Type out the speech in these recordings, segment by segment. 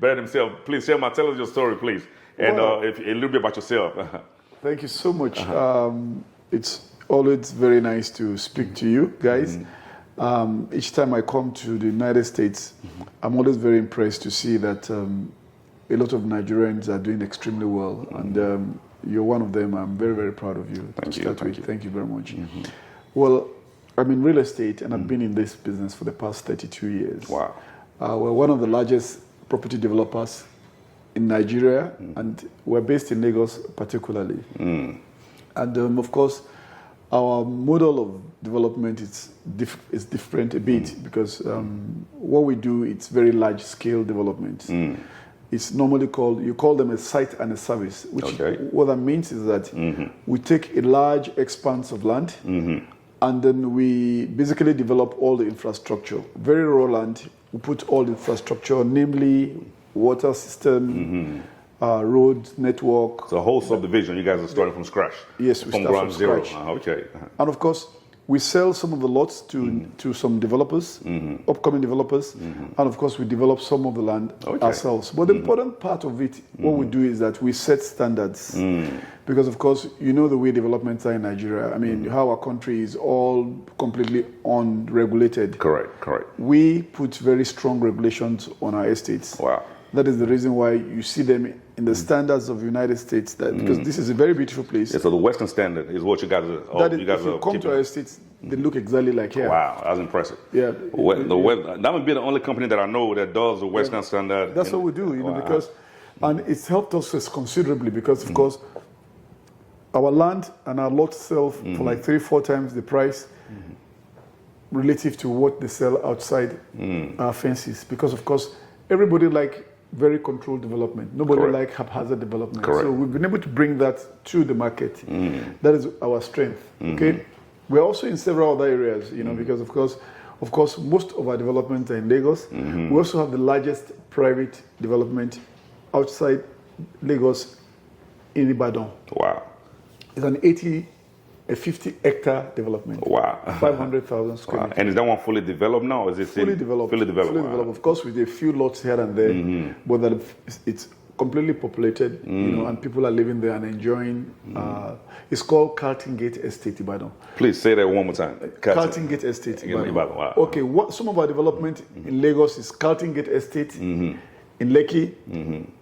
better than himself. Please tell us your story, please, and Well, a little bit about yourself. Thank you so much. It's always very nice to speak to you guys. Each time I come to the United States, I'm always very impressed to see that a lot of Nigerians are doing extremely well, and you're one of them. I'm very, very proud of you. Thank you. Thank you very much. Well, I'm in real estate, and I've been in this business for the past 32 years. Wow. We're one of the largest property developers in Nigeria, and we're based in Lagos particularly. And of course, our model of development is different a bit because what we do, it's very large scale development. It's normally you call them a site and a service, which what that means is that we take a large expanse of land and then we basically develop all the infrastructure. Very raw land, we put all the infrastructure, namely water system, road network. So a whole subdivision, you guys are starting from scratch. Yes, we from start ground from zero. scratch. Okay. And of course, we sell some of the lots to some developers, upcoming developers, and of course we develop some of the land ourselves. But the important part of it, what we do is that we set standards. Because of course, you know the way developments are in Nigeria. I mean, how our country is all completely unregulated. Correct. We put very strong regulations on our estates. Wow. That is the reason why you see them in the standards of the United States. Because this is a very beautiful place. Yeah, so the Western standard is what you guys are. If you come to our estates, they look exactly like here. Wow, that's impressive. Yeah. That would be the only company that I know that does the Western standard. That's what we do, because, and it's helped us considerably because, of course, our land and our lot sell for like 3-4 times the price relative to what they sell outside our fences. Because, of course, everybody like very controlled development. Nobody like haphazard development. So we've been able to bring that to the market. That is our strength. Okay, we're also in several other areas, because of course, most of our developments are in Lagos. We also have the largest private development outside Lagos in Ibadan. Wow. It's an 50 hectare development. Wow. 500,000 square meters. And is that one fully developed now? Or is it fully developed? Fully developed. Of course, with a few lots here and there, but that it's completely populated, and people are living there and enjoying. It's called Carlton Gate Estate, Ibadan. Please say that one more time. Carlton Gate Estate, Ibadan. Wow. Okay, some of our development in Lagos is Carlton Gate Estate. In Lekki,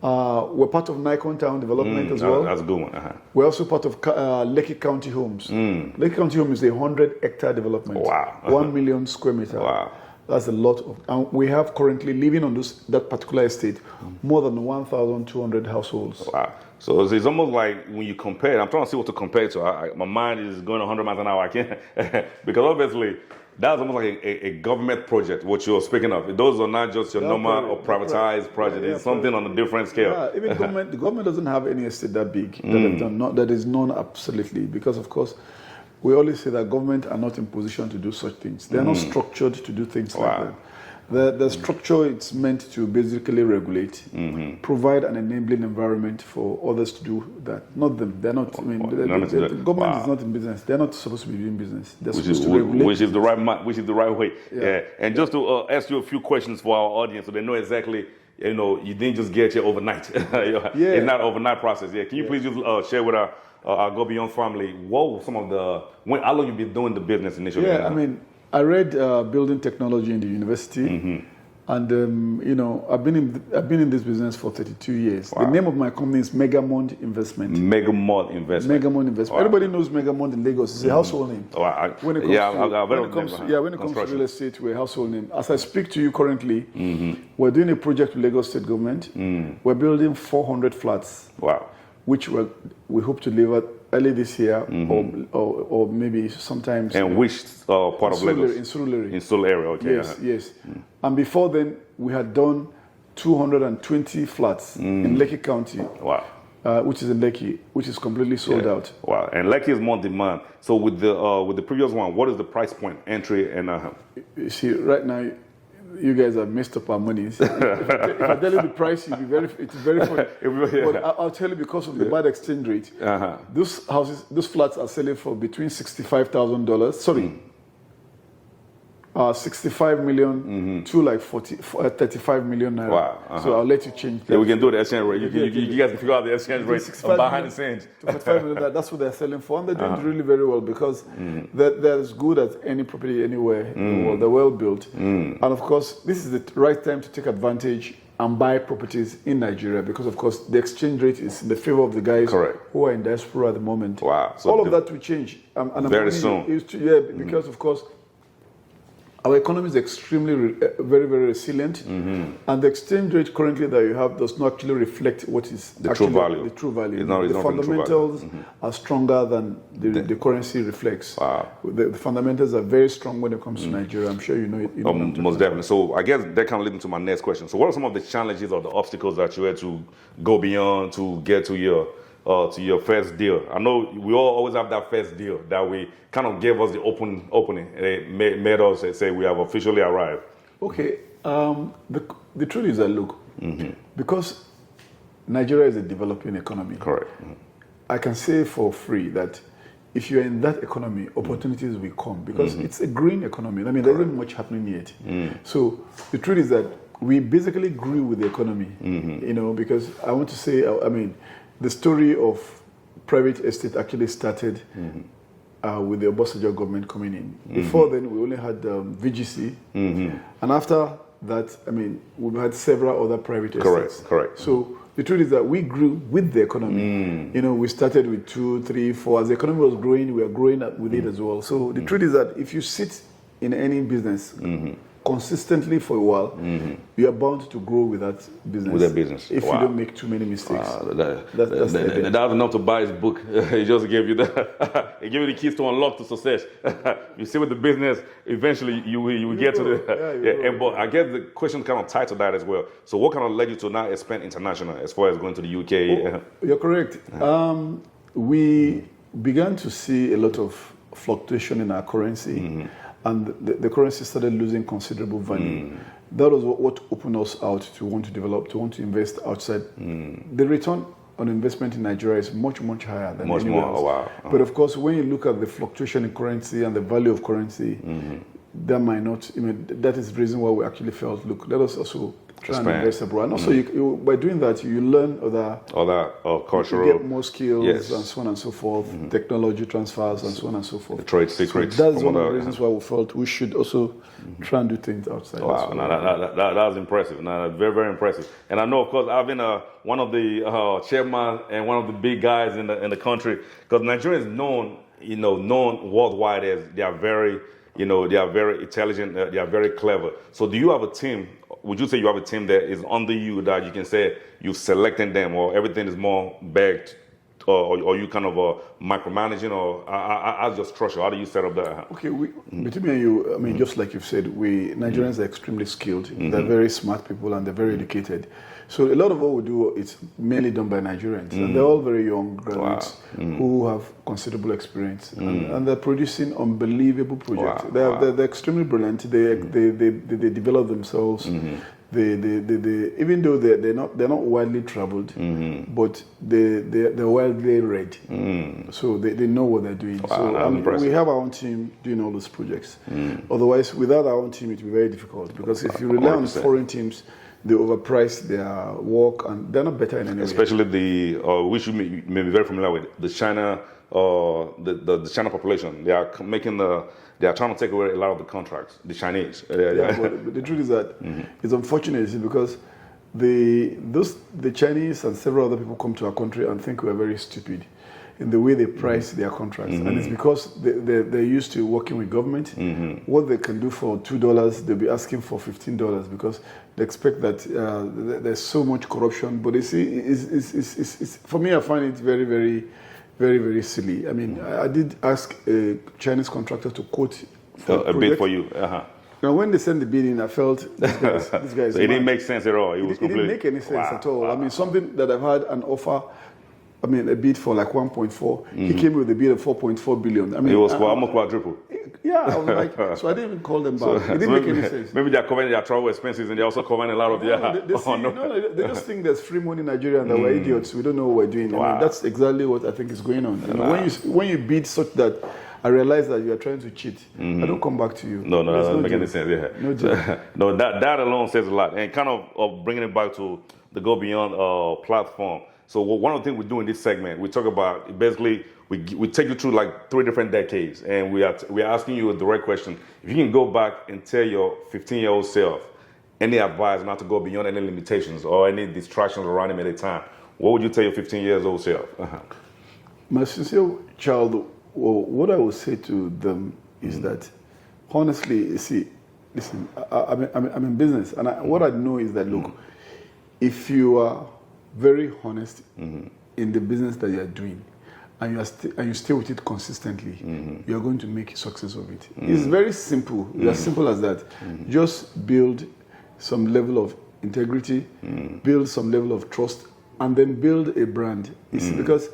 we're part of Nikon Town Development as well. That's a good one. We're also part of Lekki County Homes. Lekki County Homes is a 100 hectare development. Wow. 1 million square meter. Wow. That's a lot of, and we have currently living on that particular estate more than 1,200 households. Wow. So it's almost like when you compare, I'm trying to see what to compare to. My mind is going 100 miles an hour. I can't, because obviously, that's almost like a government project, what you're speaking of. Those are not just your normal or privatized project. It's something on a different scale. Yeah, even the government doesn't have any estate that big that they've done. That is known absolutely. Because, of course, we always say that government are not in position to do such things. They're not structured to do things like that. The structure, it's meant to basically regulate, provide an enabling environment for others to do that. Not them. They're not. I mean, the government is not in business. They're not supposed to be doing business. They're supposed to regulate. Which is the right way. Yeah. And just to ask you a few questions for our audience, so they know exactly. You didn't just get here overnight. It's not an overnight process. Yeah. Can you please just share with our Gobeyond family how long you been doing the business initially? Yeah. I mean, I read building technology in the university, and I've been in this business for 32 years. Wow. The name of my company is Megamound Investment. Megamound Investment. Wow. Everybody knows Megamound in Lagos. It's a household name. When it comes to real estate, we're a household name. As I speak to you currently, we're doing a project with Lagos State Government. We're building 400 flats. Wow. Which we hope to deliver early this year, or maybe sometimes. And which part of Lagos? In Surulere. In Surulere, okay. Yes. And before then, we had done 220 flats in Lekki County. Wow. Which is in Lekki, which is completely sold out. Wow. And Lekki is more demand. So with the previous one, what is the price point, entry, and? You see, right now, you guys have messed up our money. If I tell you the price, it's very funny. But I'll tell you, because of the bad exchange rate, those flats are selling for between $65,000. Sorry, 65 million to like 35 million naira. Wow. So I'll let you change that. Yeah, we can do the exchange rate. You guys can figure out the exchange rate behind the scenes. To 45 million, that's what they're selling for. And they're doing really very well because they're as good as any property anywhere in the world. They're well built. And of course, this is the right time to take advantage and buy properties in Nigeria because, of course, the exchange rate is in the favor of the guys who are in diaspora at the moment. Wow. So all of that will change. And very soon. Because, of course, our economy is extremely, very, very resilient, and the exchange rate currently that you have does not actually reflect what is the true value. The true value. It's not, the fundamentals are stronger than the currency reflects. Wow. The fundamentals are very strong when it comes to Nigeria. I'm sure you know it. Most definitely. So I guess that kind of leads into my next question. So what are some of the challenges or the obstacles that you had to go beyond to get to your first deal? I know we all always have that first deal that we kind of gave us the opening. And it made us say we have officially arrived. Okay. The truth is that, look, because Nigeria is a developing economy. Correct. I can say for free that if you're in that economy, opportunities will come because it's a green economy. I mean, there isn't much happening yet. So the truth is that we basically grew with the economy, you know, because I want to say, I mean, the story of private estate actually started with the Obasanjo government coming in. Before then, we only had VGC. And after that, I mean, we've had several other private estates. Correct. So the truth is that we grew with the economy. You know, we started with 2, 3, 4. As the economy was growing, we were growing up with it as well. So the truth is that if you sit in any business, consistently for a while, you are bound to grow with that business. If you don't make too many mistakes. That's enough to buy his book. He just gave you he gave you the keys to unlock to success. You see with the business, eventually you will get to the. But I guess the question kind of tied to that as well. So what kind of led you to now expand international as far as going to the UK? You're correct. We began to see a lot of fluctuation in our currency. And the currency started losing considerable value. That was what opened us out to want to develop, to want to invest outside. The return on investment in Nigeria is much, much higher than anywhere else. Oh, wow. But of course, when you look at the fluctuation in currency and the value of currency, that might not, that is the reason why we actually felt, look, let us also try and invest abroad. And also, by doing that, you learn other cultural, you get more skills and so on and so forth, technology transfers and so on and so forth. The trade secrets. So that's one of the reasons why we felt we should also try and do things outside. Wow, that was impressive. Very, very impressive. And I know, of course, I've been one of the chairman and one of the big guys in the country, because Nigeria is known worldwide as they are very intelligent, they are very clever. So do you have a team? Would you say you have a team that is under you that you can say you're selecting them, or everything is more backed, or you kind of micromanaging, or how's your structure? How do you set up that? Okay, between me and you, I mean, just like you've said, Nigerians are extremely skilled. They're very smart people and they're very educated. So a lot of what we do is mainly done by Nigerians, and they're all very young graduates who have considerable experience, and they're producing unbelievable projects. Wow. They're extremely brilliant. They develop themselves. Even though they're not widely traveled, but they're widely read. So they know what they're doing. We have our own team doing all those projects. Otherwise, without our own team, it would be very difficult, because if you rely on foreign teams, they overprice their work and they're not better in any way. Especially which you may be very familiar with, the China, the China population. They are they are trying to take away a lot of the contracts, the Chinese. But the truth is that it's unfortunate because the Chinese and several other people come to our country and think we're very stupid in the way they price their contracts. And it's because they're used to working with government. What they can do for $2, they'll be asking for $15 because they expect that there's so much corruption. But you see, it's, for me, I find it very, very, very, very silly. I mean, I did ask a Chinese contractor to quote for a bid for you. Now, when they sent the bid in, I felt this guy is so it didn't make sense at all. It didn't make any sense at all. I mean, something that I've had an offer, a bid for like 1.4. He came with a bid of 4.4 billion. I mean, it was almost quadruple. Yeah, I was like, so I didn't even call them back. It didn't make any sense. Maybe they're covering their travel expenses and they're also covering a lot of they just think there's free money in Nigeria and that we're idiots. We don't know what we're doing. I mean, that's exactly what I think is going on. When you bid such that, I realize that you are trying to cheat, I don't come back to you. No, that doesn't make any sense. Yeah. No joke. No, that alone says a lot. And kind of bringing it back to the Gobeyond platform. So one of the things we do in this segment, we talk about basically we take you through like 3 different decades, and we are asking you a direct question. If you can go back and tell your 15-year-old self any advice not to go beyond any limitations or any distractions around him at a time, what would you tell your 15-year-old self? My sincere child, well, what I would say to them is that, honestly, see, listen, I'm in business, and what I know is that, look, if you are very honest in the business that you are doing, and you stay with it consistently, you are going to make a success of it. It's very simple. It's as simple as that. Just build some level of integrity, build some level of trust, and then build a brand. It's because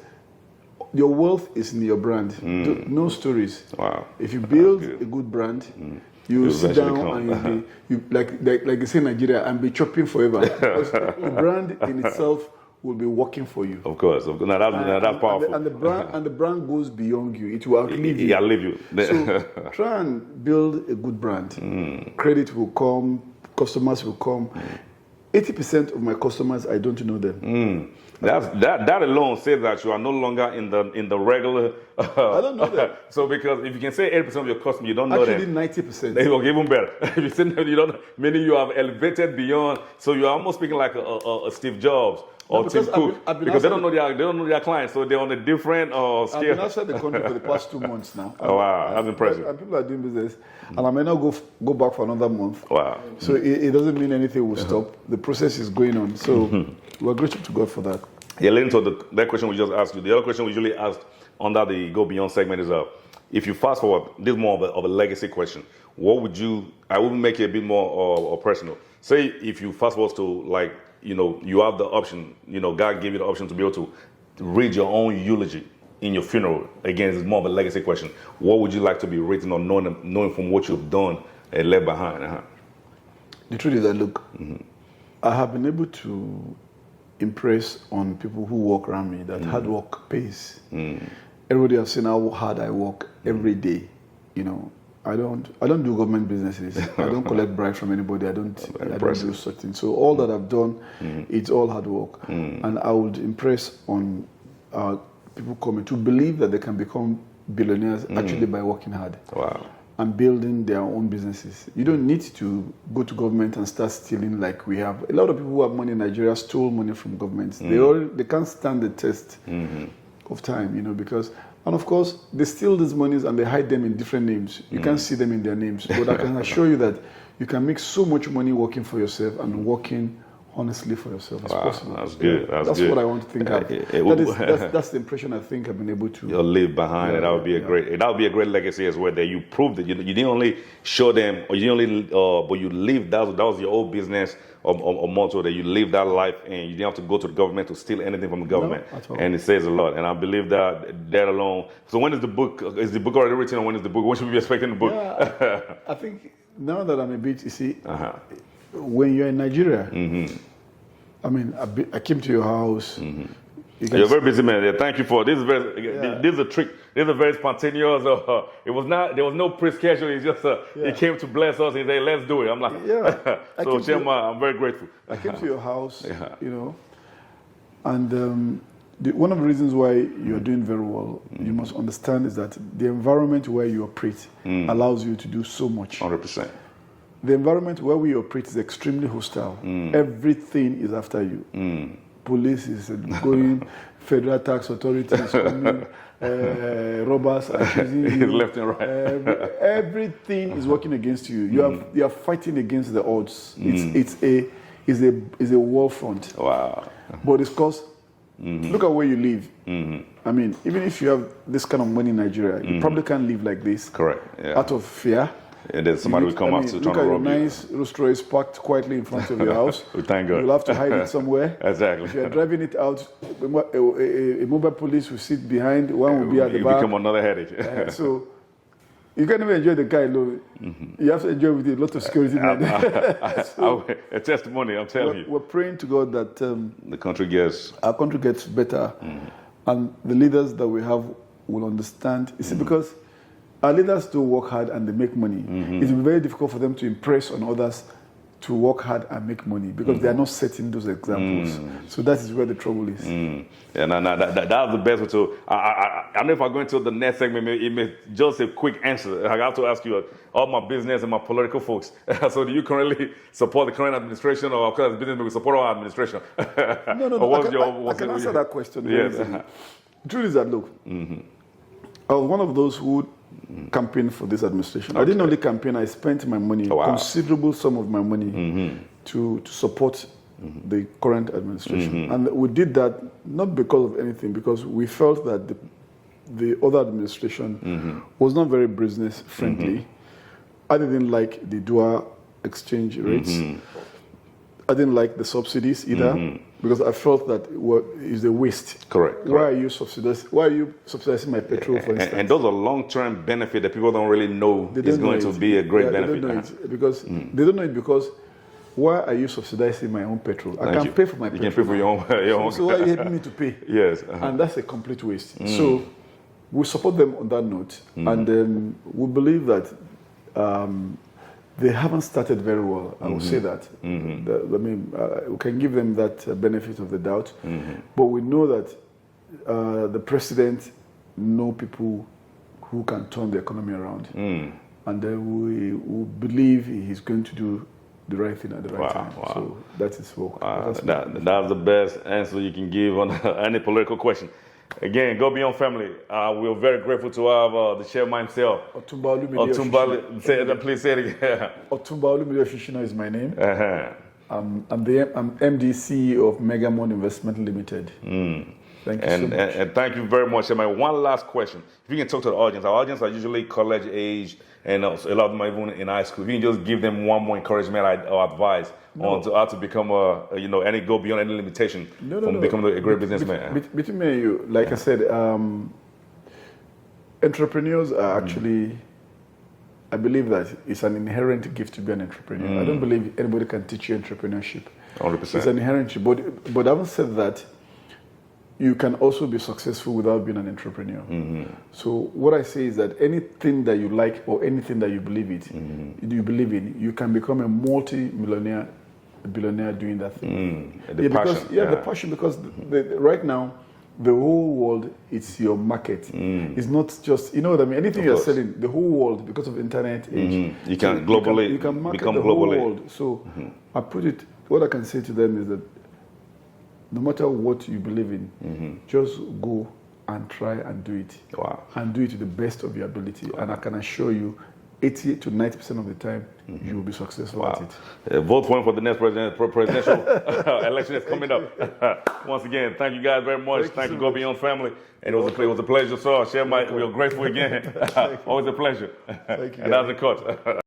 your wealth is in your brand. No stories. Wow. If you build a good brand, you sit down and you like they say in Nigeria, and be chopping forever. Because the brand in itself will be working for you. Of course. Now that's powerful. And the brand goes beyond you. It will outlive you. Yeah, outlive you. So try and build a good brand. Credit will come. Customers will come. 80% of my customers, I don't know them. That alone says that you are no longer in the regular. I don't know them. So because if you can say 80% of your customers, you don't know them. Actually, 90%. They will even better. If you say you don't know, meaning you have elevated beyond. So you are almost speaking like a Steve Jobs or Tim Cook, because they don't know their clients, so they're on a different scale. I've been outside the country for the past 2 months now. Oh, wow, that's impressive. And people are doing business, and I may not go back for another month. Wow. So it doesn't mean anything will stop. The process is going on. So we're grateful to God for that. Yeah, leading to that question we just asked you. The other question we usually ask under the Go Beyond segment is, if you fast forward, this is more of a legacy question. What would you? I will make it a bit more personal. Say if you fast forward to you have the option. God gave you the option to be able to read your own eulogy in your funeral. Again, it's more of a legacy question. What would you like to be written or knowing from what you've done and left behind? The truth is that, look, I have been able to impress on people who work around me that hard work pays. Everybody has seen how hard I work every day. I don't do government businesses. I don't collect bribes from anybody. I don't do such things. So all that I've done, it's all hard work. And I would impress on people coming to believe that they can become billionaires actually by working hard. Wow. And building their own businesses. You don't need to go to government and start stealing like we have. A lot of people who have money in Nigeria stole money from governments. They can't stand the test of time, because, and of course, they steal these monies and they hide them in different names. You can't see them in their names. But I can assure you that you can make so much money working for yourself and working honestly for yourself. It's possible. That's good. That's good. what I want to think of. That's the impression I think I've been able to. You'll leave behind, and that would be a great legacy as well. That you proved that you didn't only show them, or you didn't only, but you lived. That was your old business or motto, that you live that life, and you didn't have to go to the government to steal anything from the government. No, and it says a lot. And I believe that alone. So when is the book? Is the book already written, or when is the book? When should we be expecting the book? Yeah, I think now that I'm a bit, you see. When you're in Nigeria, I mean, I came to your house. You're a very busy man. Yeah, thank you for this. This is a trick. This is a very spontaneous. It was not. There was no pre-schedule. It's just he came to bless us. He said, "Let's do it." I'm like, So, Chairman, I'm very grateful. I came to your house, and one of the reasons why you're doing very well, you must understand, is that the environment where you operate allows you to do so much. 100%. The environment where we operate is extremely hostile. Everything is after you. Police is going, federal tax authority is coming, robbers are chasing you. Left and right. Everything is working against you. You are fighting against the odds. It's a war front. Wow. But it's because look at where you live. I mean, even if you have this kind of money in Nigeria, you probably can't live like this. Correct. Yeah. Out of fear. And then somebody will come up to try to rob you. Look at your nice Rolls Royce parked quietly in front of your house. Thank God. You'll have to hide it somewhere. Exactly. If you're driving it out, a mobile police will sit behind, one will be at the back. It become another headache. So you can't even enjoy the car alone. You have to enjoy with a lot of security men. A testimony, I'm telling you. We're praying to God that our country gets better, and the leaders that we have will understand. You see, because our leaders do work hard and they make money. It will be very difficult for them to impress on others to work hard and make money because they are not setting those examples. So that is where the trouble is. Yeah, that's the best way to. I don't know if I go into the next segment. It may just a quick answer. I have to ask you, all my business and my political folks. So, do you currently support the current administration, or because as business we support our administration? No. I can answer that question very easily. The truth is that look, I was one of those who campaigned for this administration. I didn't only campaign; I spent my money, considerable sum of my money, to support the current administration, and we did that not because of anything, because we felt that the other administration was not very business friendly. I didn't like the dual exchange rates. I didn't like the subsidies either because I felt that it's a waste. Correct. Why are you subsidizing my petrol, for instance? And those are long-term benefit that people don't really know is going to be a great benefit. They don't know it because they don't know it because why are you subsidizing my own petrol? I can pay for my petrol. You can pay for your own. So why are you helping me to pay? Yes. And that's a complete waste. So we support them on that note, and we believe that they haven't started very well. I will say that. We can give them that benefit of the doubt, but we know that the president knows people who can turn the economy around, and we believe he's going to do the right thing at the right time. So that is what. That's the best answer you can give on any political question. Again, Gobeyond family, we're very grateful to have the chairman himself. Please say it again. Otumba Olumide Ofishina is my name. I'm MD CEO of Megamound Investment Limited. Thank you so much. And thank you very much. One last question. If you can talk to the audience, our audience are usually college age, and a lot of them are even in high school. If you can just give them one more encouragement or advice on how to become any go beyond any limitation from becoming a great businessman. Between me and you, like I said, entrepreneurs are actually, I believe that it's an inherent gift to be an entrepreneur. I don't believe anybody can teach you entrepreneurship. 100%. It's an inherent gift. But having said that, you can also be successful without being an entrepreneur. So what I say is that anything that you like or anything that you believe in, you can become a multi-millionaire, billionaire doing that thing. The passion, because right now, the whole world, it's your market. It's not just, you know what I mean? Anything you're selling, the whole world, because of internet age. You can globally you can market become the globally. whole world. So what I can say to them is that no matter what you believe in, just go and try and do it. And do it to the best of your ability. And I can assure you, 80 to 90% of the time, you will be successful at it. Vote for him for the next presidential election that's coming up. Once again, thank you guys very much. Thank you, Gobeyond family. And it was a pleasure. So, we are grateful again. Always a pleasure. Thank you. And that's the cut.